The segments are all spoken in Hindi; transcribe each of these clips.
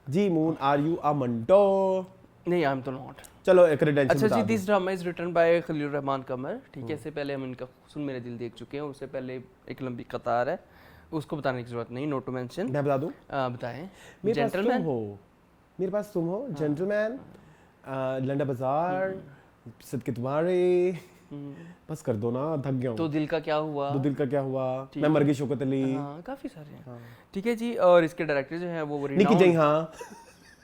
Ji moon are you a Manto? नहीं, आई एम तो नॉट। चलो एक क्रेडेंशियल अच्छा बता जी, दो। This drama is written by Khalil Rahman Qamar, ठीक है। इससे पहले हम इनका सुन मेरे दिल देख चुके हैं, उससे पहले एक लंबी कतार है, उसको बताने की जरूरत नहीं, नोट टू मेंशन। मैं बता दूं? बताएं। मेरे पास तुम जेंटलमैन। हो, मेरे पास तुम हो, जेंटलमैन, लंडा बाजार, सदके तुम्हारे, बस कर दो ना, थक गया तो हूँ। दिल का क्या हुआ? दो दिल का क्या हुआ, ठीक मैं है। मर गई शौकत अली, हाँ, काफी सारे हैं। ठीक है जी, और इसके डायरेक्टर जो है वो निकी जई, renowned- हाँ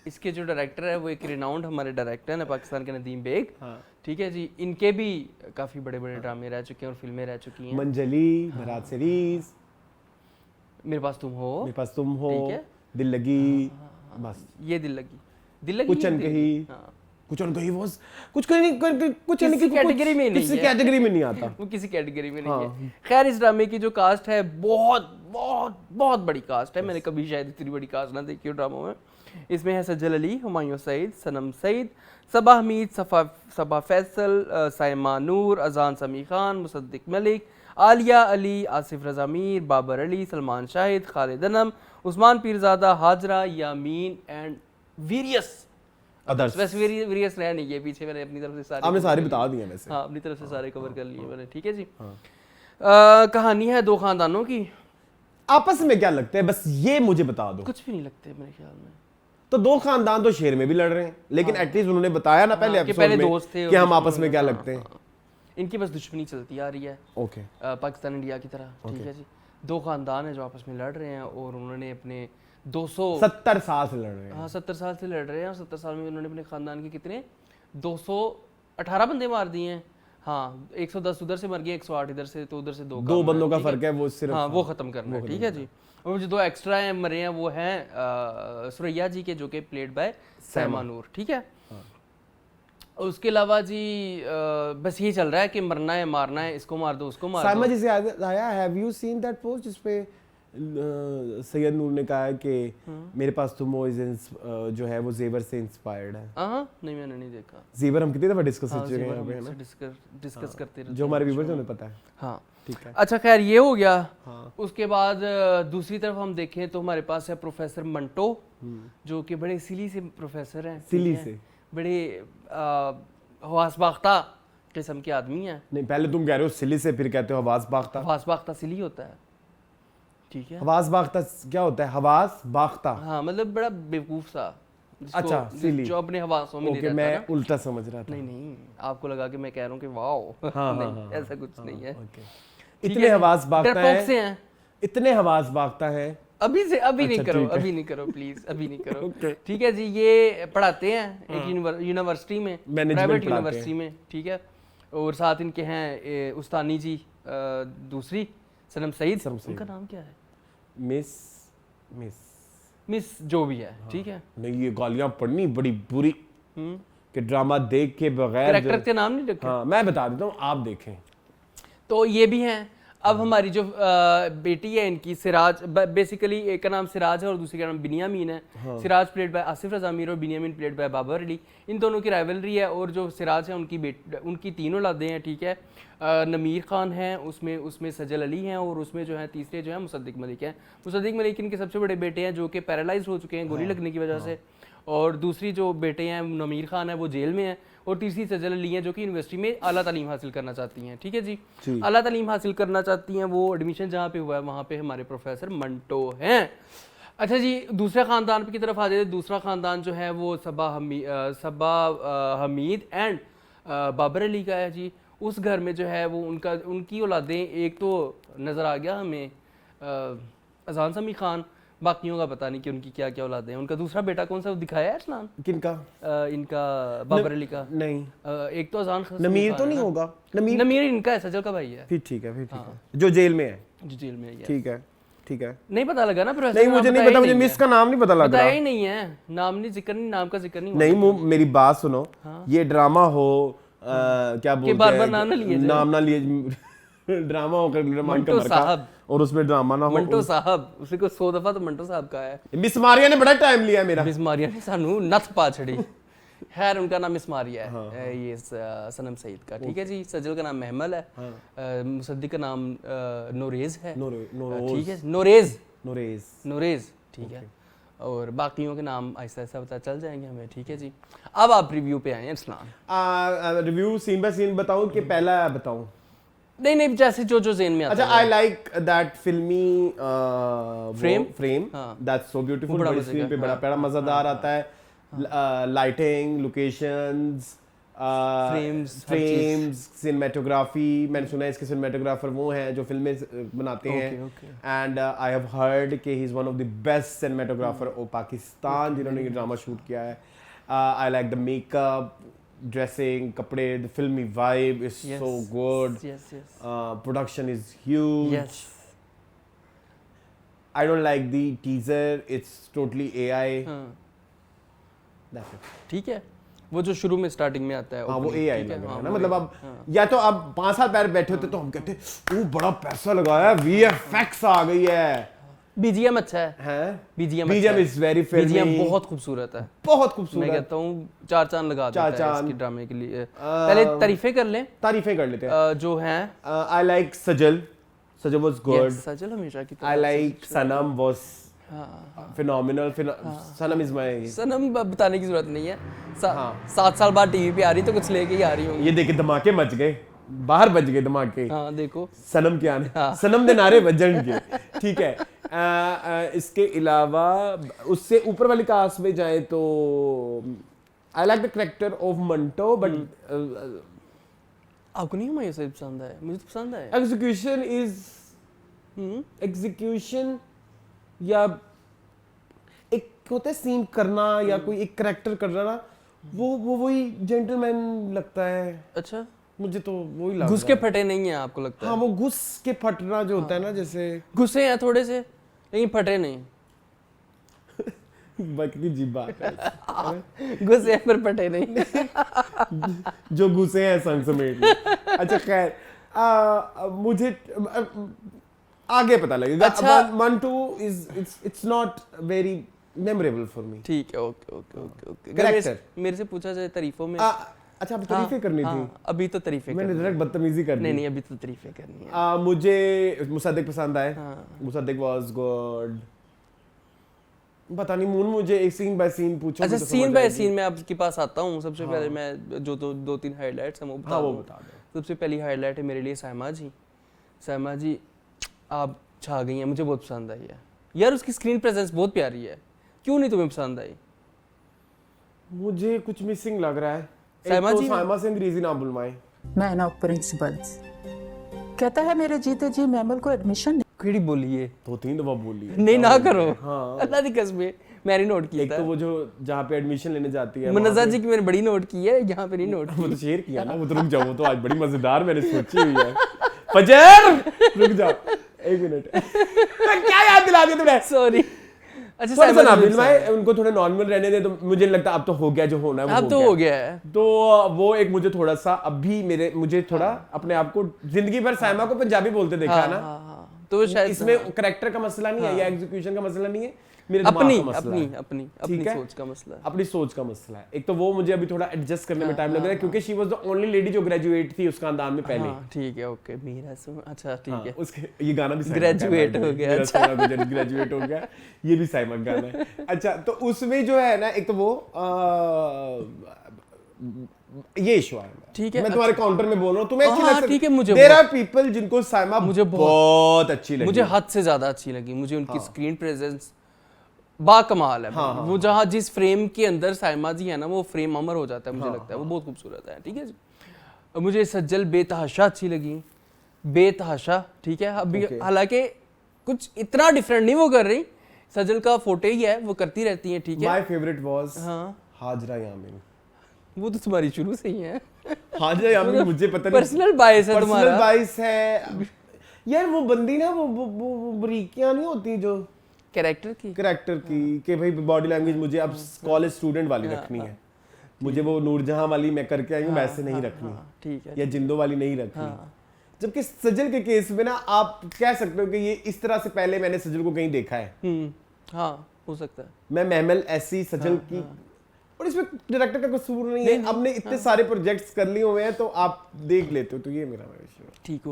इसके जो डायरेक्टर है वो एक रिनाउंड हमारे डायरेक्टर हैं पाकिस्तान के, नदीम बेग। हाँ। ठीक है जी, इनके भी काफी बड़े बड़े ड्रामे रह चुके हैं और फिल्में रह चुकी हैं। मंजली, बारात सीरीज, मेरे पास तुम हो, मेरे पास तुम हो, ठीक है। दिल लगी, बस ये दिल लगी, दिल लगी, कुछ ये अनकही, दिल लगी। हाँ। कुछ अनकही वो कुछ कहीं नहीं, कुछ किसी कैटेगरी में नहीं किसी है। कैटेगरी में नहीं आता। वो किसी कैटेगरी में नहीं हाँ। है। खैर, इस ड्रामे की जो कास्ट है बहुत बहुत बहुत बड़ी कास्ट है। मैंने कभी शायद इतनी बड़ी कास्ट ना देखी हो ड्रामों में। इसमें है सजल अली, हुमायूं सईद, सनम सईद, सबा हमीद, सबा फैसल, साइमा नूर, अजान समी खान, मुसद्दिक मलिक, आलिया अली, आसिफ रजा मीर, बाबर अली, सलमान शाहिद, खालिद अनम, उस्मान पीरजादा, हाजरा, यामीन एंड वीरियस अदर्स। वैसे वेरियस रह नहीं है पीछे, मैंने अपनी तरफ से सारे आपने cover सारे कर बता लिए। दिए वैसे। हाँ, अपनी तरफ से सारे कवर कर लिए मैंने। ठीक है जी। हाँ। कहानी है दो खानदानों की। आपस में क्या लगते हैं, बस ये मुझे बता दो। कुछ भी नहीं लगते मेरे ख्याल में। तो दो खानदान तो शेर में भी लड़ रहे हैं, लेकिन एटलीस्ट उन्होंने बताया ना पहले हाँ, कि एपिसोड पहले में दोस्त थे कि और हम आपस दुश्मन में क्या हाँ, लगते हैं। हाँ। इनकी बस दुश्मनी चलती आ रही है, ओके। पाकिस्तान इंडिया की तरह। ठीक है जी। दो खानदान है जो आपस में लड़ रहे हैं और उन्होंने अपने 70 साल से लड़ रहे हैं। हाँ 70 साल से लड़ रहे हैं और 70 साल में उन्होंने अपने खानदान के कितने 218 बंदे मार दिए हैं। हाँ, 110 उधर से मर गए, 108 इधर से, तो उधर से दो दो बंदों का ठीक है? फर्क है, वो सिर्फ हाँ, वो खत्म करना है। ठीक है जी। और जो दो एक्स्ट्रा हैं मरे हैं वो हैं सुरैया जी के, जो कि प्लेड बाय सैमा नूर। ठीक है। और उसके अलावा जी बस ये चल रहा है कि मरना है, मारना है, इसको मार दो, उसको मार साइमा दो। जी से आया, have you seen that post जिसपे सैयद नूर ने कहा है कि मेरे पास तुम हो जो है वो जेवर से इंस्पायर्ड है। हाँ, नहीं मैंने नहीं देखा। जेवर हम कितनी दफा डिस्कस हाँ, कर चुके हैं ज़ेवर यहाँ पे, है हम ना? डिस्कस करते रहते जो हैं हमारे show व्यूअर्स हैं में। उन्हें पता है। हाँ, ठीक है। अच्छा खैर ये हो गया। हाँ। उसके बाद दूसरी तरफ हम देखें तो हमारे पास है प्रोफेसर मंटो, जो कि बड़े सिली से प्रोफेसर हैं। सिली ठीक है? से? बड़े हवासबाख्ता किस्म के आदमी हैं। नहीं, पहले तुम कह रहे हो सिली से, फिर कहते हो हवास बाख्ता। हवासबाख्ता सिली होता है। ठीक है। हवास बाख्ता क्या होता है? हवास बाख्ता। हाँ, मतलब बड़ा बेवकूफ सा, अच्छा, सिली। जो अपने हवासों में नहीं ओके, रहता मैं ना। उल्टा समझ रहा था। नहीं नहीं, आपको लगा कि मैं कह रहा हूँ कि वाओ। हाँ, नहीं, हाँ, ऐसा कुछ नहीं है। ओके। ठीक इतने है? हवास बाख्ता डरपोक से हैं, हैं। इतने हवास बाख्ता हैं। अभी से अभी नहीं अच्छा, करो, ठीक है। अभी नहीं करो प्लीज, अभी नहीं करो। ओके। ठीक है जी। ये पढ़ाते हैं एक यूनिवर्सिटी में, Management प्राइवेट पढ़ाते यूनिवर्सिटी में। ठीक है। और साथ इनके हैं उस्तानी जी, दूसरी सनम सईद। सनम सईद। उनका नाम क्या है? मिस मिस जो भी है। ठीक है। नहीं, ये गालियां पढ़नी बड़ी बुरी कि ड्रामा देख के बगैर कैरेक्टर के नाम नहीं रखे। हाँ, मैं बता देता हूँ, आप देखें। तो ये भी हैं। अब हमारी जो बेटी है इनकी, सिराज, बेसिकली एक का नाम सिराज है और दूसरे का नाम बिनियामीन है। सिराज प्लेड बाय आसिफ रजा मीर और बिनियामीन प्लेड बाय बाबर अली। इन दोनों की राइवलरी है। और जो सिराज है उनकी तीन औलादें हैं। ठीक है। नमीर खान है, उसमें सजल अली हैं, और उसमें जो है तीसरे जो है मुसद्दिक मलिक हैं। मुसद्दिक मलिक इनके सबसे बड़े बेटे हैं, जो कि पैरालाइज हो चुके हैं गोली लगने की वजह से। और दूसरी जो बेटे हैं नमीर खान है, वो जेल में है। और तीसरी सजल अली हैं, जो कि यूनिवर्सिटी में आला तालीम हासिल करना चाहती हैं। ठीक है जी। आला तालीम हासिल करना चाहती हैं। वो एडमिशन जहाँ पे हुआ है वहाँ पे हमारे प्रोफेसर मंटो हैं। अच्छा जी, दूसरे ख़ानदान की तरफ आ जाए। दूसरा ख़ानदान जो है वो सबा हमीद एंड बाबर अली का है जी। उस घर में जो है वो उनकी औलादें, एक तो नज़र आ गया हमें अजान समी खान, बाकियों का पता नहीं कि उनकी क्या क्या औलादें हैं। उनका दूसरा बेटा कौन सा दिखाया है अरसलान? किनका? इनका बाबर अली का नहीं, एक तो अजान नमीर तो नहीं होगा? नमीर इनका है, सजल का भाई है। फिर ठीक है, जो जेल में है। जो जेल में है। ठीक है, ठीक है। नहीं पता लगा ना प्रोफेसर? नहीं, मुझे नहीं पता, मुझे मिस का नाम नहीं पता लग रहा। बताया ही नहीं है, नाम नहीं, जिक्र नहीं, नाम का जिक्र नहीं। नहीं, मेरी बात सुनो। ये ड्रामा हो क्या बोलते हैं, बार-बार नाम ना लिए जाए। नाम ना लिए ड्रामा होकर मंटो साहब, और उसमें ड्रामा ना हो। मंटो साहब, उसी को 100 दफा तो मंटो साहब का है। मिस मारिया ने बड़ा टाइम लिया मेरा। मिस मारिया ने सानू नथ पा छड़ी। खैर, उनका नाम मिस मारिया है। ये सनम सईद का। ठीक है जी। सजल का नाम महमल है। मुसद्दिक का नाम नोरेज है। ठीक है, नोरेज। ठीक है। और बाकियों के नाम आहिस्ता आहिस्ता पता चल जाएंगे हमें, ठीक है जी। अब आप रिव्यू पे आए हैं Arsalan. Review scene by scene बताऊं कि पहला बताऊं? नहीं जैसे जो जो ज़हन में आता अच्छा, आई लाइक दैट फिल्मी फ्रेम हाँ। दैट्स सो ब्यूटीफुल, बड़ा बड़ी मजे स्क्रीन का, पे बड़ा प्यारा मज़ेदार आता है। Lighting, locations, frames, cinematography. मैंने सुना है इसके सिनेमेटोग्राफर वो हैं जो फिल्में बनाते हैं, एंड आई हैव हर्ड कि he is one of the best cinematographer of Pakistan जिन्होंने ये ड्रामा शूट किया है। I like the makeup, dressing, कपड़े, द फिल्मी vibe is so good, production is huge. I don't like the teaser, it's totally AI. That's it. ठीक है, वो जो शुरू में स्टार्टिंग में आता है हाँ, वो opening, AI ठीक है, लग रहा हाँ, है ना, वो मतलब AI, अब या तो अब 5 साल पहले बैठे होते तो हम कहते ओ बड़ा पैसा लगाया है, VFX आ गई है। BGM अच्छा है, हैं? BGM BGM is very filmy, BGM बहुत खूबसूरत है, बहुत मैं खूबसूरत। कहता हूँ 4 चांद लगा देता है चांद। इसकी ड्रामे के लिए। पहले तारीफें कर लें तारीफें कर लेते हैं। जो हैं। I like Sajal was good. Yes, सजल हमेशा की I like Sanam was हाँ। phenomenal. Sanam is my सनम बताने की जरूरत नहीं है, 7 साल बाद टीवी पे आ रही तो कुछ लेके ही आ रही होंगी। ये देखे धमाके मच गए, बाहर बज गए धमाके। हाँ देखो सनम के आने, सनम दे नारे बजणगे, ठीक है। इसके अलावा उससे ऊपर वाली कास्ट में जाए तो I like the character of Manto, but आपको नहीं हुमायूं से पसंद है? मुझे तो पसंद है। एग्जीक्यूशन या एक होता है सीन करना या कोई एक कैरेक्टर करना ना, वो वही जेंटलमैन लगता है। अच्छा, मुझे तो वही लगता है। घुस के फटे नहीं है आपको लगता है? हाँ, वो घुस के फटना जो होता है ना, जैसे घुसे हैं थोड़े से लेकिन फटे नहीं। बकरी जी बात है। घुसे हैं पर फटे नहीं। जो घुसे हैं संग समेट में। अच्छा खैर, मुझे आगे पता लगेगा। अच्छा, Mantu it's not very memorable for me. ठीक है, ओके। कैरेक्टर मेरे से पूछा जाए तारीफों में। अच्छा, अभी तारीफें करनी थी। अभी तो तारीफें मैंने डायरेक्ट बदतमीजी कर दी। नहीं, अभी तो तारीफें करनी है। मुझे मुसद्दिक पसंद आए। Mossadegh was good. पता नहीं मून, मुझे एक सीन बाय सीन पूछो। अच्छा, सीन बाय सीन मैं आपके पास आता हूँ। सबसे पहले मैं जो 2-3 हाइलाइट्स हैं वो बता दूँ। सबसे पहली हाइलाइट है मेरे लिए साइमा जी। साइमा जी आप छा गई हैं, मुझे बहुत पसंद आई है यार। उसकी स्क्रीन प्रेजेंस बहुत प्यारी है। क्यों नहीं तुम्हें पसंद आई? मुझे कुछ मिसिंग लग रहा है। साइमा जी, साइमा से अंग्रेजी ना बुलवाएं। मैन ऑफ प्रिंसिपल्स कहता है मेरे जीते जी मैमल को एडमिशन केड़ी बोली है? 2-3 दफा बोली है। नहीं ना करो। हाँ। अल्लाह दी कसम, मैंने नोट किया एक तो वो जो जहाँ पे एडमिशन लेने जाती है मुनज़्ज़ा जी की मैंने बड़ी नोट की है, यहाँ पे नहीं नोट की। वो तो शेयर किया ना, वो तो रुक जाओ, वो तो आज बड़ी मजेदार मैंने सोची हुई है। फजर रुक जाओ 1 मिनट। क्या याद दिला दिया तुमने? सॉरी। अच्छा, थोड़ा सा ना बिलवाए, उनको थोड़ा नॉर्मल रहने दे। तो मुझे नहीं लगता अब तो हो गया जो होना है, अब तो हो गया है। तो वो एक मुझे थोड़ा सा अभी मुझे थोड़ा अपने आप को जिंदगी भर साइमा को पंजाबी बोलते देखा है ना, तो शायद इसमें कैरेक्टर का मसला नहीं है या एग्जीक्यूशन का मसला नहीं है, मेरे दिमाग का मसला है। अपनी सोच का मसला है। अपनी सोच का मसला है। एक तो वो मुझे अभी थोड़ा एडजस्ट करने में टाइम लग रहा है क्योंकि she was the only lady जो ग्रेजुएट थी उस खानदान में पहले। ठीक है, ओके। मेरा अच्छा ठीक है। उसके ये गाना भी ग्रेजुएट हो गया। अच्छा, ग्रेजुएट हो गया, ये भी साइमा का गाना है। अच्छा, तो उसमें जो है ना, एक तो वो ये इशू है। ठीक है, मैं तुम्हारे काउंटर में बोल रहा हूँ, तुम्हें अच्छी लग सकती है। ठीक है, मुझे देयर आर पीपल जिनको साइमा मुझे बहुत अच्छी लगी। मुझे हद से ज्यादा अच्छी लगी। मुझे उनकी स्क्रीन प्रेजेंस बाकमाल है। वो जहाँ जिस फ्रेम के अंदर साइमा जी है ना, वो फ्रेम अमर हो जाता है। मुझे लगता है वो बहुत खूबसूरत है। ठीक है जी। मुझे सज्जल बेतहाशा अच्छी लगी, बेतहाशा। ठीक है, अभी हालांकि कुछ इतना डिफरेंट नहीं वो कर रही, सज्जल का फोटो ही है, वो करती रहती है। ठीक है, माय फेवरेट वाज हाजरा यामीन। वो तो तुम्हारी शुरू से ही है। हाजरा यामीन मुझे पता नहीं, पर्सनल बायस है तुम्हारा। पर्सनल बायस है यार। वो बंदी ना वो बरीकियां नहीं होती जो कैरेक्टर की कि भाई बॉडी लैंग्वेज मुझे अब कॉलेज स्टूडेंट वाली रखनी है, मुझे वो नूरजहां वाली मैं करके आई हूँ वैसे नहीं रखनी, ठीक है, या जिंदो वाली नहीं रखनी। जबकि सजल के केस में ना आप कह सकते हो कि ये इस तरह से पहले मैंने सजल को कहीं देखा है। हाँ, हो सकता है। मैं महमल ऐसी सजल की, और इसमें डायरेक्टर का कसूर नहीं है। आपने इतने सारे प्रोजेक्ट्स कर लिए हुए हैं तो आप देख लेते हो, तो ये मेरा इशू है। ठीक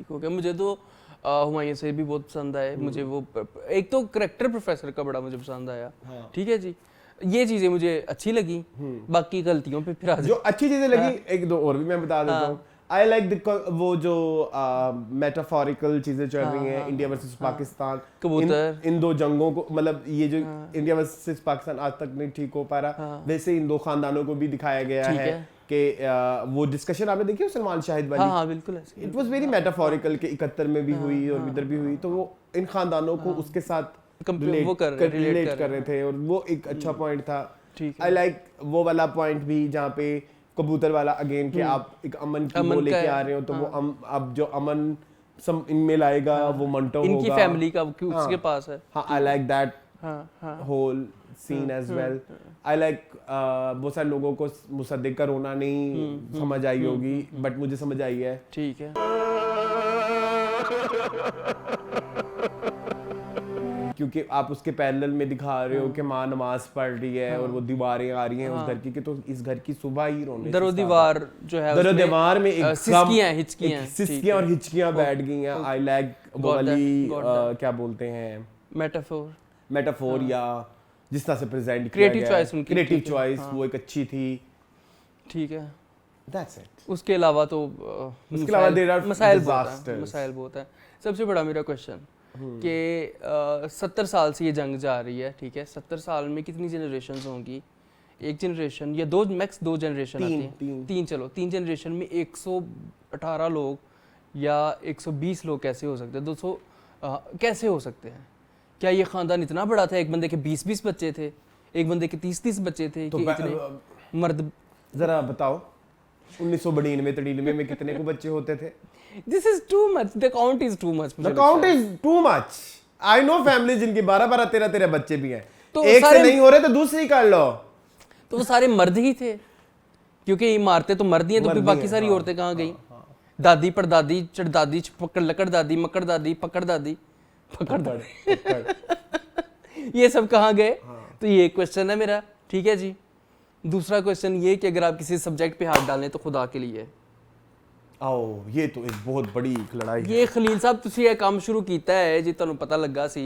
हो गया। मुझे तो हुमायूं से भी बहुत पसंद आए मुझे वो। एक तो करेक्टर प्रोफेसर का बड़ा मुझे पसंद आया, ठीक है जी, ये चीजें मुझे अच्छी लगी। बाकी गलतियों पे फिर आ जो अच्छी चीजें लगी एक दो और भी मैं बता देता हूँ। आई लाइक वो जो मेटाफोरिकल चीजें चल रही हैं, इंडिया वर्सेस पाकिस्तान, कबूतर, इन दो जंगों को, मतलब ये जो इंडिया वर्सेस पाकिस्तान आज तक नहीं ठीक हो पा रहा, वैसे इन दो खानदानों को भी दिखाया गया है कि वो डिस्कशन आपने देखी सलमान शाहिद वाली? हाँ बिल्कुल, इट वाज वेरी मेटाफोरिकल कि 71 में भी हुई और इधर भी हुई, तो वो इन खानदानों को उसके साथ रिलेट कर रहे थे और वो एक अच्छा पॉइंट था। आई लाइक वो वाला पॉइंट भी जहाँ पे कबूतर वाला अगेन कि आप एक अमन की वो लेके आ रहे हो, तो वो अब जो अमन इनमें लाएगा वो मंटो होगा, इनकी फैमिली का उसके पास है। हाँ, I like that whole scene as well. I like बहुत सारे लोगों को मुसद्दिक का रोना नहीं समझ आई होगी, बट मुझे समझ आई है। ठीक है, क्योंकि आप उसके पैरेलल में दिखा रहे हो कि माँ नमाज पढ़ रही है और वो दीवारें आ रही हैं उस घर की, कि तो इस घर की सुबह ही रोने दरो दीवार जो है, दरो दीवार में एक सिसकियां और हिचकियां बैठ गई हैं। आई लाइक वो वाली क्या बोलते हैं, मेटाफोर या जिस तरह से प्रेजेंट किया गया, क्रिएटिव चॉइस वो एक अच्छी थी। ठीक है, दैट्स इट। उसके अलावा तो मसाइल बहुत है। सबसे बड़ा मेरा क्वेश्चन कि 70 साल से ये जंग जा रही है, ठीक है, 70 साल में कितनी जनरेशंस होंगी? एक जनरेशन या दो, मैक्स 2 जनरेशन आती हैं, तीन चलो, 3 जनरेशन में 118 लोग या 120 लोग कैसे हो सकते हैं? 200 कैसे हो सकते हैं? क्या ये खानदान इतना बड़ा था? एक बंदे के 20-20 बच्चे थे, एक बंदे के 30-30 बच्चे थे, तो कि इतने मर्द? जरा बताओ 1992-93 में कितने को बच्चे होते थे? This is too much. The count is too much. The count is too much. I know families जिनकी 12-12, 13-13 बच्चे भी हैं। तो एक से नहीं हो रहे तो दूसरी कर लो। तो वो सारे मर्द ही थे, क्योंकि इमारतें तो मर्द ही हैं, तो फिर बाकी सारी औरतें कहाँ गई? दादी, परदादी, चढ़दादी, पकड़ लकड़ दादी, मकड़ दादी, पकड़ दादी, पकड़ ये सब कहाँ गए? तो ये क्वेश्चन है मेरा, ठीक है जी। दूसरा क्वेश्चन ये कि अगर आप किसी सब्जेक्ट पे हाथ डालें तो खुदा के लिए आओ, ये तो एक बहुत बड़ी लड़ाई है। ये खलील साहब तुसी ये काम शुरू कीता है जी, तुहानू पता लगा सी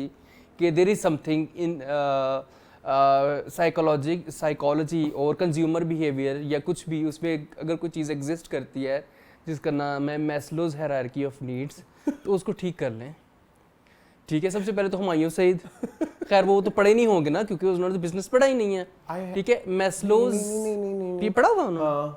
कि there is something in psychology और कंज्यूमर बिहेवियर या कुछ भी, उसमें अगर कोई चीज़ एग्जिस्ट करती है जिसका नाम है मैस्लोज हायरार्की ऑफ नीड्स, तो उसको ठीक कर लें। ठीक है, सबसे पहले तो हुमायूं सईद, खैर वो तो पढ़े नहीं होंगे ना, क्योंकि उन्होंने तो बिजनेस पढ़ा ही नहीं है। ठीक है, मैस्लोज ये पढ़ा हुआ उन्होंने,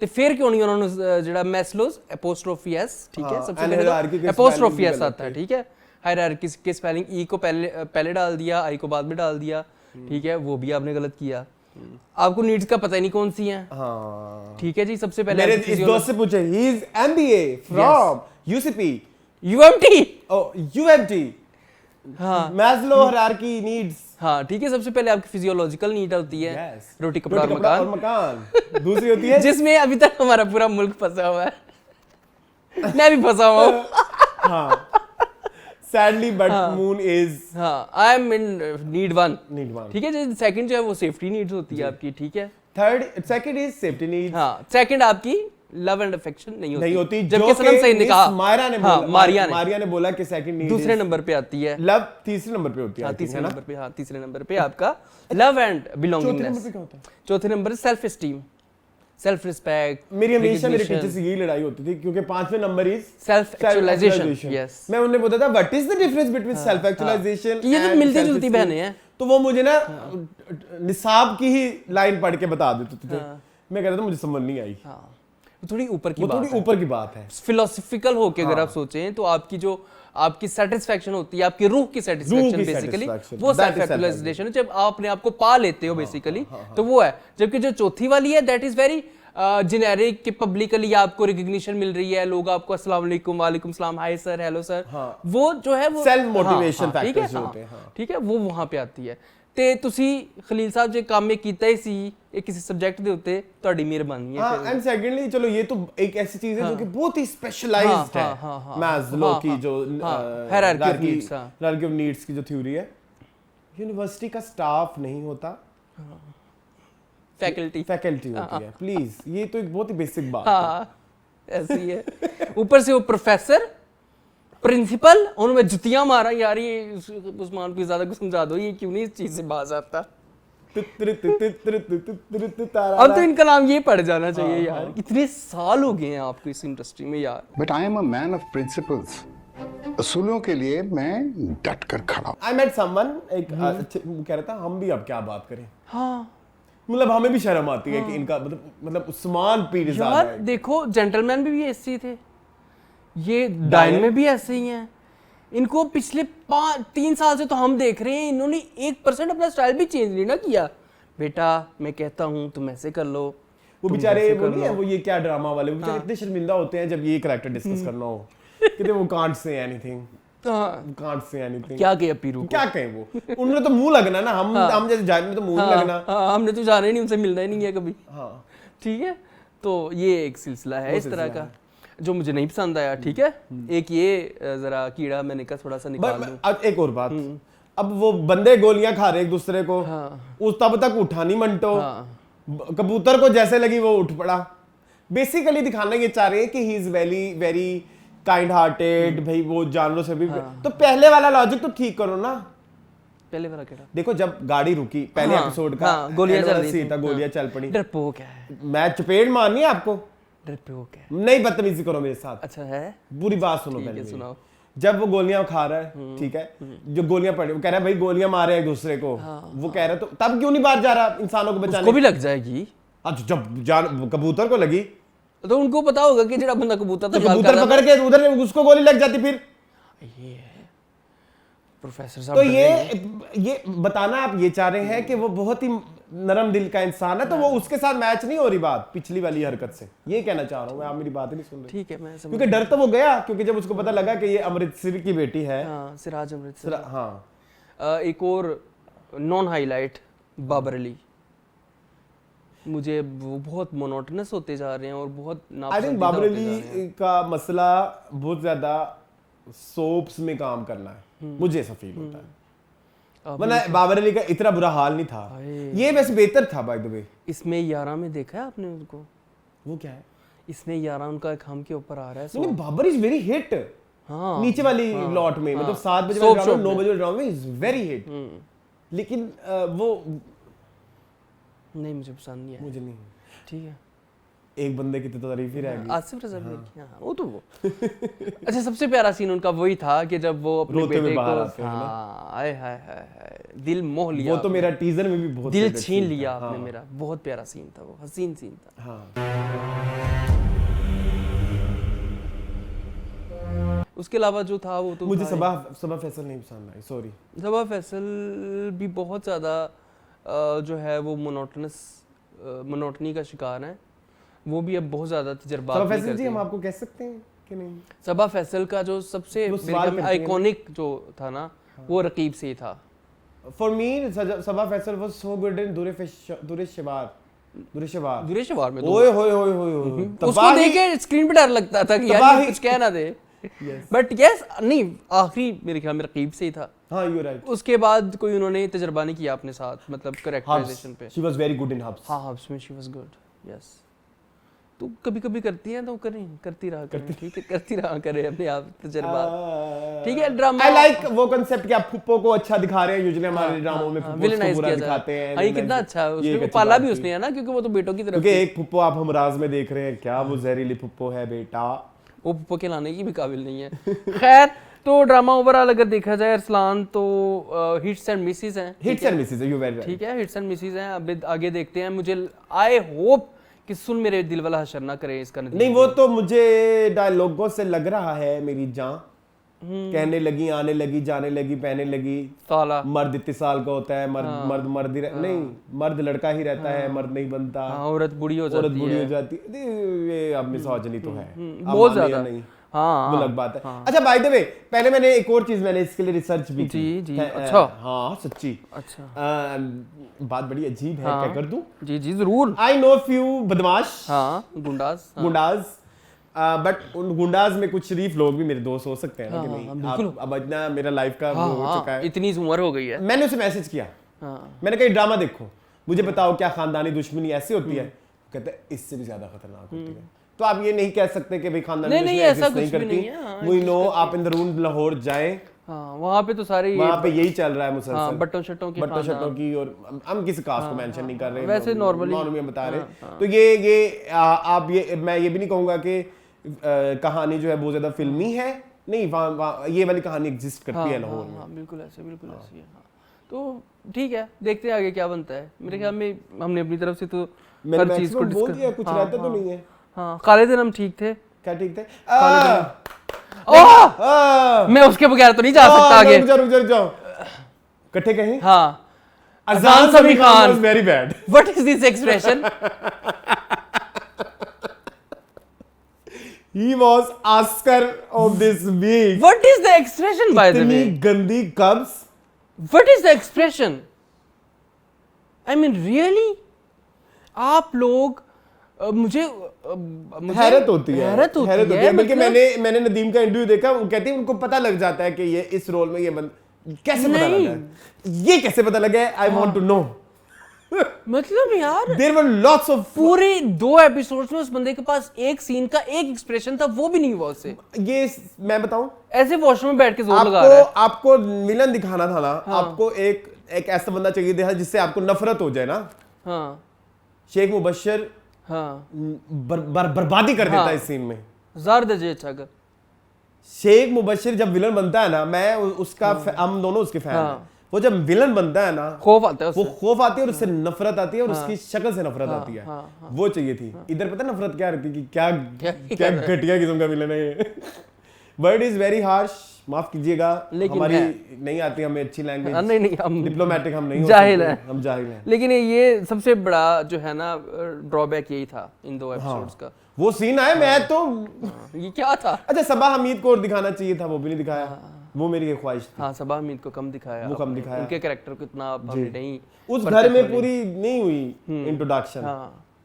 तो फिर क्यों नहीं उन्होंने जड़ा मैस्लोज एपोस्ट्रोफी एस, ठीक है, सबसे पहले एपोस्ट्रोफी एस आता है, ठीक है, हायरार्की की स्पेलिंग ई को पहले डाल दिया, आई को बाद में डाल दिया, ठीक है, वो भी आपने गलत किया। आपको नीड्स का पता ही नहीं कौन सी हैं। ठीक है जी, सबसे पहले मेरे इस दोस्त से पूछे, he is MBA from UCP, UMT, oh UMT, हाँ, मैस्लो हायरार्की नीड्स। हाँ, ठीक है, सबसे पहले आपकी फिजियोलॉजिकल नीड होती है, रोटी कपड़ा और मकान। दूसरी होती है जिसमें अभी तक हमारा पूरा मुल्क फंसा हुआ है, मैं भी फंसा हुआ हूँ। हाँ, sadly but moon is, हाँ, I am in need one, ठीक है जी। सेकंड जो है वो सेफ्टी नीड्स होती है आपकी, ठीक है। Second is safety needs. हाँ, सेकंड आपकी लव एंड अफेक्शन नहीं होती, जबकि सनम सईद ने कहा, मारिया ने बोला कि सेकंड नीड दूसरे नंबर पे आती है, लव तीसरे नंबर पे होती है। तीसरे नंबर पे आपका लव एंड बिलोंगिंगनेस। चौथे number self esteem, self respect. मेरी हमेशा मेरे टीचर से यही लड़ाई होती थी, क्योंकि 5वें नंबर इज सेल्फ एक्चुअलाइजेशन। यस, मैं उन्हें बोलता था what is the difference between self actualization, ये तो मिलती जुलती बहनें हैं, तो वो मुझे ना निसाब की ही लाइन पढ़ के बता देते थे। मैं कहता था मुझे समझ नहीं आई। थोड़ी ऊपर की बात है। फिलोसफिकल होके अगर आप सोचें तो आपकी सेटिस्फैक्शन होती है, आपकी रूह की सेटिस्फैक्शन बेसिकली, वो सेल्फ एक्चुअलाइजेशन है। जब आपने आपको पा लेते हो बेसिकली, तो वो है। जबकि जो चौथी वाली है, दैट इज वेरी जेनेरिक, कि पब्लिकली आपको रिकग्निशन मिल रही है, लोग आपको अस्सलाम वालेकुम, वालेकुम सलाम, हाय सर, हेलो सर, वो जो है वो सेल्फ मोटिवेशन फैक्टर्स होते हैं। ठीक है, वो वहां पे आती है। ਤੇ ਤੁਸੀਂ खलील साहब जो काम में ਕੀਤਾ ही सी एक किसी सब्जेक्ट ਦੇ ਉੱਤੇ, ਤੁਹਾਡੀ ਮਿਹਰਬਾਨੀ है। हाँ, एंड सेकेंडली चलो ये तो एक ऐसी चीज है जो कि बहुत ही स्पेशलाइज्ड है। मैस्लो की जो हायरार्की ऑफ नीड्स की जो थ्योरी है, यूनिवर्सिटी का स्टाफ नहीं होता, फैकल्टी होती है। प्लीज, ये तो एक बहुत ही बेसिक बात है। ऐसी है। ऊपर से वो प्रोफेसर प्रिंसिपल उन्होंने जुतियां मारा यार, ये उस्मान पिज़ादा को समझा दो ये क्यों नहीं इस चीज से बाज आता। अब तो इनका नाम ये पड़ जाना चाहिए यार। इतने साल हो गए हैं आपको इस इंडस्ट्री में यार। But I am a man of principles. असूलों के लिए मैं डट कर खड़ा हूं। आई मेट समवन, एक कह रहा था हम भी अब क्या बात करें, हाँ मतलब हमें भी शर्म आती है कि इनका मतलब उस्मान पिज़ादा यार है। देखो जेंटलमैन भी ऐसे ही थे, ये डायन में भी ऐसे ही हैं। इनको पिछले 3 साल से तो हम देख रहे हैं, इन्होंने 1% अपना स्टाइल भी चेंज नहीं ना किया। बेटा मैं कहता हूँ तुम ऐसे कर लो, वो बेचारे वो नहीं है, वो ये क्या ड्रामा वाले, वो बेचारे इतने शर्मिंदा होते हैं जब ये कैरेक्टर डिस्कस करना हो, कहते वो can't say anything, can't say anything. क्या कहे पीरू, क्या कहें वो, उन्होंने तो मुंह लगना ना, हम जैसे जाने में तो मुंह नहीं लगना। हमने तो जाना ही नहीं, उनसे मिलना ही नहीं है कभी। हाँ ठीक है, तो ये एक सिलसिला है इस तरह का जो मुझे नहीं पसंद आया। ठीक है, एक ये जरा कीड़ा मैंने कहा थोड़ा सा निकाल दूं। अब एक और बात, अब वो बंदे गोलियां खा रहे एक दूसरे को, उस तब तक उठा नहीं मंटो, कबूतर को जैसे लगी वो उठ पड़ा। बेसिकली दिखाना ये चाह रहे हैं कि he is very very kind hearted, भाई वो जानवरों से भी। तो पहले वाला लॉजिक तो ठीक करो ना। पहले वाला क्या देखो जब गाड़ी रुकी पहले एपिसोड का, गोलियां चल रही थी, गोलियां चल पड़ी। डरपोक है, मैं चपेट मारनी है आपको, डरपोक है, नहीं बदतमीजी करो मेरे साथ। अच्छा है, पूरी बात सुनो पहले। सुनाओ। जब वो गोलियां खा रहा है, ठीक है, जो गोलियां पड़ी, वो कह रहा है भाई गोलियां मारे एक दूसरे को, वो कह रहा है तो तब क्यों नहीं बाहर जा रहा इंसानों को बचाने? उसको भी लग जाएगी। अच्छा जब जान कबूतर को लगी तो उनको पता होगा कि जरा बंदा कबूतर तो कबूतर पकड़ के उधर उसको गोली लग जाती फिर। ये प्रोफेसर साहब तो ये बताना आप ये चाह रहे हैं कि वो बहुत ही नरम दिल का इंसान है, तो वो उसके साथ मैच नहीं हो रही बात पिछली वाली हरकत से, ये कहना चाह रहा हूँ मैं। आप मेरी बात नहीं सुन रहे। ठीक है मैं समझ, क्योंकि डर तो वो गया, क्योंकि जब उसको पता लगा कि ये अमृतसर की बेटी है। हाँ, सिराज अमृतसर। हाँ एक और नॉन हाईलाइट बाबर अली, मुझे वो बहुत मोनोटनस होते जा रहे हैं और बहुत आई थिंक बाबर अली का मसला बहुत ज्यादा सोप्स में काम करना है, मुझे ऐसा फील होता है। वरना बाबर अली का इतना बुरा हाल नहीं था, ये वैसे बेहतर था बाय द वे। इसमें 11 में देखा है आपने उनको? वो क्या है? इसमें 11 उनका एक हम के ऊपर आ रहा है। नहीं बाबर इज वेरी हिट। हाँ, नीचे वाली लॉट में, मतलब 7 बजे वाले ड्रामा, 9 बजे वाले ड्रामा में इज वेरी हिट। लेकिन वो नहीं मुझे पसंद नहीं है। मुझे नहीं। ठीक है, एक बंदे की तो तारीफ ही रहेगी। आसिफ रजा ने किया, हाँ वो तो वो अच्छा सबसे प्यारा सीन उनका वही था कि जब वो अपने बेटे को, हाँ हाय हाय हाय दिल मोह लिया। वो तो मेरा टीजर में भी बहुत दिल छीन लिया आपने मेरा, बहुत प्यारा सीन था वो, हसीन सीन था। हाँ उसके अलावा जो था वो तो मुझे सबा फैसल नहीं पसंद आई, सॉरी। सबा फैसल भी बहुत ज़्यादा जो है वो मोनोटनी का शिकार है। वो भी अब बहुत ज़्यादा तजर्बा। सबा फैसल जी हम आपको कह सकते हैं कि नहीं? सबा फैसल का जो सबसे आइकॉनिक जो था ना, वो रकीब से ही था। For me Saba Faisal was so good in Durreshehwar में। ओए होए होए होए, उसको देख के स्क्रीन पे डर लगता था कि यार कुछ कह ना दे। बट यस नहीं, आखिरी मेरे ख्याल में रकीब से ही था। हाँ यू राइट। उसके बाद कोई उन्होंने तजर्बा नहीं किया अपने साथ, मतलब कैरेक्टराइजेशन पे। She was very good in Habs. हाँ हब्स में शी वाज गुड, यस। तो कभी कभी करती हैं तो करें, करती रहा करें, ठीक है करती रहा करें अपने आप तजर्बा, ठीक है। ड्रामा आई लाइक वो कांसेप्ट कि आप फुप्पो को अच्छा दिखा रहे हैं। यूजुअली हमारे ड्रामों में फुप्पो को बुरा दिखाते हैं। हाँ ये कितना अच्छा है, उसको पाला भी उसने है ना, क्योंकि वो तो बेटों की तरफ। क्योंकि एक फुप्पो आप हमराज में देख रहे हैं, क्या वो जहरीली फुप्पो है बेटा, वो फुप्पो के लाने की भी काबिल नहीं है। खैर तो ड्रामा ओवरऑल अगर देखा जाए अरसलान तो हिट्स एंड मिसेस हैं। Hits and Mrs, you very right. ठीक है, हिट्स एंड मिसेस हैं। अब आगे देखते हैं। मुझे आई होप कि सुन मेरे दिल वाला हशर ना करे इसका नतीजा। नहीं वो तो मुझे डायलॉगों से लग रहा है मेरी जान कहने लगी, आने लगी, जाने लगी, पहने लगी। साला मर्द इतने साल का होता है, मर्द ही नहीं, मर्द लड़का ही रहता है, मर्द नहीं बनता। औरत बुढ़ी हो जाती है, औरत बुढ़ी हो जाती है। ये अब मिसोजिनी तो है बहुत ज्यादा। नहीं, हाँ वो अलग बात है। अच्छा बाय द वे, पहले मैंने एक और चीज मैंने इसके लिए रिसर्च भी की। जी अच्छा, हाँ सच्ची, अच्छा बात बड़ी अजीब है, क्या कर दूं? जी जरूर। आई नो फ्यू बदमाश, हाँ गुंडाज, बट उन गुंडाज में कुछ शरीफ लोग भी मेरे दोस्त हो सकते हैं ना, कि नहीं? अब इतना मेरा लाइफ का वो हो चुका है, इतनी उम्र हो गई है। मैंने उसे मैसेज किया, मैंने कहा ड्रामा देखो, मुझे बताओ क्या खानदानी दुश्मनी ऐसी होती है? कहते हैं इससे भी ज्यादा खतरनाक होती है। तो आप ये नहीं कह सकते कि भाई खानदानी नहीं, नहीं, दुश्मनी ऐसा exist नहीं कुछ भी करती। नहीं है, हाँ, वी नो आप इन द रूम लाहौर जाएं, हाँ वहाँ पे तो सारे वहाँ पे यही चल रहा है हाँ, मुसलसल, बट्टों शट्टों के बट्टों शट्टों की, और हम किसी कास्ट को मेंशन नहीं कर रहे, वैसे normally, नॉर्मली बता रहे। तो ये आप ये मैं ये भी नहीं कहूँगा कि कहानी जो है बहुत ज्यादा फिल्मी है, नहीं, वहाँ ये वाली कहानी एग्जिस्ट करती है लाहौर में। हाँ बिल्कुल ऐसे ही है। हाँ तो ठीक है, देखते हैं आगे क्या बनता है। मेरे ख्याल में हमने अपनी तरफ से तो मैंने हर चीज को maximum बोल डिस्कस, दिया, कुछ रहता तो नहीं है। हाँ काले दिन हम ठीक थे, क्या ठीक थे? मैं उसके बगैर तो नहीं जा सकता आगे। रुक जाओ इकट्ठे कहीं। हाँ अजान समी Khan was very bad. What is this expression? He was Oscar of this week. What is the expression by the way? इतनी गंदी कब्ज। What is the expression? I mean really आप लोग मुझे हैरत होती है, हैरत होती है, बल्कि मतलब- मैंने नदीम का इंटरव्यू देखा, वो कहते हैं उनको पता लग जाता है कि ये इस रोल में ये कैसे पता नहीं। लगा है? ये कैसे पता लगा है? I want to know. मतलब यार देयर वर लॉट्स ऑफ, पूरे 2 एपिसोड्स में उस बंदे के पास एक सीन का एक एक्सप्रेशन था, वो भी नहीं हुआ उससे। ये मैं बताऊं, ऐसे वॉशरूम में बैठ के जोर लगा रहा है। आपको विलन दिखाना था ना, आपको एक ऐसा बंदा चाहिए था जिससे आपको नफरत हो जाए ना। हाँ शेख मुबश्शिर हाँ बर्बादी कर देता है इस सीन में। जार दजे अच्छा कर। शेख मुबश्शिर जब विलन बनता है ना, मैं उसका हम दोनों उसके फैन हैं। वो जब विलन बनता है ना, खौफ आता है वो उससे। खौफ आती है और उससे नफरत आती है, और उसकी शक्ल से नफरत आती है। वो चाहिए थी। इधर पता है नफरत क्या रहती है कि क्या घटिया किस्म का विलन है ये। वर्ड इज वेरी हार्श, माफ कीजिएगा, लेकिन हमारी है। नहीं आती हमें अच्छी लैंग्वेज, नहीं हम डिप्लोमेटिक हम नहीं हो जाहिल सकते, हैं। हम जाहिल हैं। लेकिन ये सबसे बड़ा जो है ना ड्रॉबैक यही था इन 2 एपिसोड्स का। वो सीन आए, मैं तो ये क्या था? अच्छा, सबा हमीद को और दिखाना चाहिए था, वो भी नहीं दिखाया। वो मेरी ख्वाहिश थी। हाँ सबा हमीद को कम दिखाया, वो कम दिखाया। उनके कैरेक्टर को इतना हमने नहीं, उस घर में पूरी नहीं हुई इंट्रोडक्शन।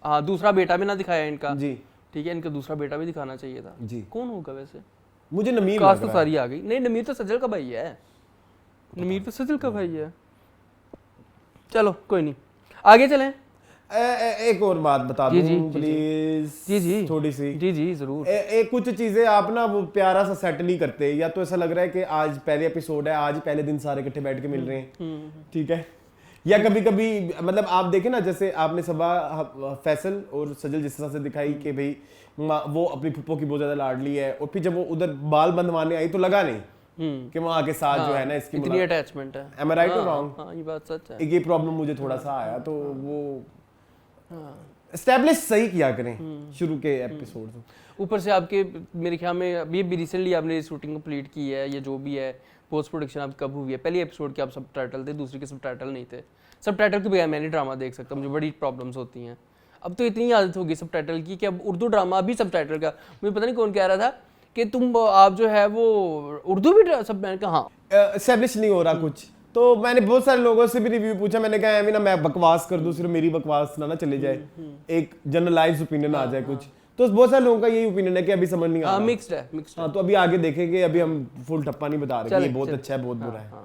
हाँ दूसरा बेटा भी ना दिखाया इनका जी ठीक है, इनका दूसरा बेटा भी दिखाना चाहिए था। जी। कौन होगा वैसे? मुझे नमीर कास्ट लग तो रहा है। सारी आ गई। नहीं नमीर तो सजल का भाई है, नमीर तो सजल का भाई है। चलो कोई नहीं, आगे चलें। एक और बात बता जी, दूं जी, जी, प्लीज, जी जी थोड़ी सी। जी जी जरूर। एक कुछ चीजें आप ना वो प्यारा सा सेट नहीं करते, या तो ऐसा लग रहा है कि आज पहले एपिसोड है, आज पहले दिन सारे इकट्ठे बैठ के मिल रहे हैं, ठीक है। या कभी कभी मतलब आप देखें ना, जैसे आपने सबा फैसल और सजल जिस तरह से दिखाई कि भाई वो अपनी फुप्पो की बहुत ज्यादा लाडली है, और फिर जब वो उधर बाल बंधवाने आई तो लगा नहीं कि वहाँ के साथ जो है ना इसकी इतनी अटैचमेंट है। Am I right or wrong? हाँ ये बात सच है। एक ये प्रॉब्लम मुझे थोड़ा सा आया, तो वो एस्टैब्लिश सही किया करें शुरू के एपिसोड में। ऊपर से आपके मेरे ख्याल में अभी रिसेंटली आपने शूटिंग कंप्लीट की है, ये जो भी है पोस्ट प्रोडक्शन आप कब हुई है? पहली एपिसोड के आप सब टाइटल थे, दूसरी के सब टाइटल नहीं थे। सब टाइटल के बगैर मैं नहीं ड्रामा देख सकता, मुझे बड़ी प्रॉब्लम्स होती हैं। अब तो इतनी आदत होगी सब टाइटल की कि अब उर्दू ड्रामा भी सब टाइटल का, मुझे पता नहीं कौन कह रहा था कि तुम आप जो है वो उर्दू भी सब, मैंने कहा हाँ एस्टैब्लिश नहीं हो रहा कुछ। तो मैंने बहुत सारे लोगों से भी रिव्यू पूछा, मैंने कहा अभी ना मैं बकवास कर दूं, सिर्फ मेरी बकवास ना चले जाए, एक जनरलाइज्ड ओपिनियन आ जाए कुछ। तो बहुत सारे लोगों का यही ओपिनियन है कि अभी समझ नहीं आ रहा। मिक्स्ड है। हाँ, तो अभी आगे देखेंगे, अभी हम फुल ठप्पा नहीं बता रहे कि ये बहुत अच्छा है बहुत बुरा है।